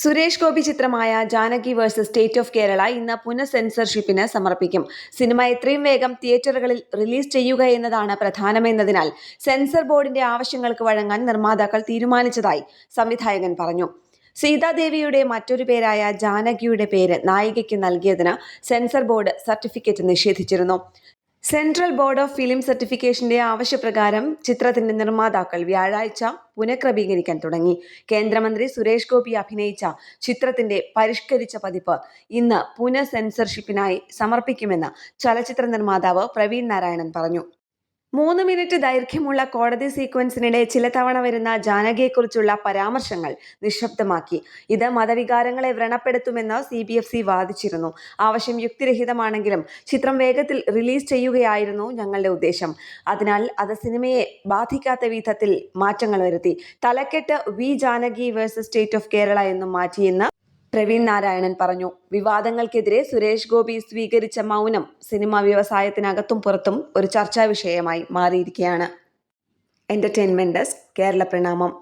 സുരേഷ് ഗോപി ചിത്രമായ Janaki versus state of Kerala ഇന്ന് പുനഃസെൻസർഷിപ്പിന് സമർപ്പിക്കും. സിനിമ എത്രയും വേഗം തിയേറ്ററുകളിൽ റിലീസ് ചെയ്യുക എന്നതാണ് പ്രധാനമെന്നതിനാൽ സെൻസർ ബോർഡിന്റെ ആവശ്യങ്ങൾക്ക് വഴങ്ങാൻ നിർമ്മാതാക്കൾ തീരുമാനിച്ചതായി സംവിധായകൻ പറഞ്ഞു. സീതാദേവിയുടെ മറ്റൊരു പേരായ ജാനകിയുടെ പേര് നായികയ്ക്ക് നൽകിയതിന് സെൻസർ ബോർഡ് സർട്ടിഫിക്കറ്റ് നിഷേധിച്ചിരുന്നു. സെൻട്രൽ ബോർഡ് ഓഫ് ഫിലിം സർട്ടിഫിക്കേഷന്റെ ആവശ്യപ്രകാരം ചിത്രത്തിന്റെ നിർമ്മാതാക്കൾ വ്യാഴാഴ്ച പുനഃക്രമീകരിക്കാൻ തുടങ്ങി. കേന്ദ്രമന്ത്രി സുരേഷ് ഗോപി അഭിനയിച്ച ചിത്രത്തിന്റെ പരിഷ്കരിച്ച പതിപ്പ് ഇന്ന് പുനഃസെൻസർഷിപ്പിനായി സമർപ്പിക്കുമെന്ന് ചലച്ചിത്ര നിർമ്മാതാവ് പ്രവീൺ നാരായണൻ പറഞ്ഞു. 3 മിനിറ്റ് ദൈർഘ്യമുള്ള കോടതി സീക്വൻസിനിടെ ചില തവണ വരുന്ന ജാനകിയെക്കുറിച്ചുള്ള പരാമർശങ്ങൾ നിശബ്ദമാക്കി. ഇത് മതവികാരങ്ങളെ വ്രണപ്പെടുത്തുമെന്ന് CBFC വാദിച്ചിരുന്നു. ആവശ്യം യുക്തിരഹിതമാണെങ്കിലും ചിത്രം വേഗത്തിൽ റിലീസ് ചെയ്യുകയായിരുന്നു ഞങ്ങളുടെ ഉദ്ദേശം. അതിനാൽ അത് സിനിമയെ ബാധിക്കാത്ത വിധത്തിൽ മാറ്റങ്ങൾ വരുത്തി. തലക്കെട്ട് V Janaki versus state of Kerala എന്നും മാറ്റിയെന്ന് പ്രവീൺ നാരായണൻ പറഞ്ഞു. വിവാദങ്ങൾക്കെതിരെ സുരേഷ് ഗോപി സ്വീകരിച്ച മൗനം സിനിമാ വ്യവസായത്തിനകത്തും പുറത്തും ഒരു ചർച്ചാ വിഷയമായി മാറിയിരിക്കുകയാണ്. എന്റർടൈൻമെന്റ് ഡെസ്ക്, കേരള പ്രണാമം.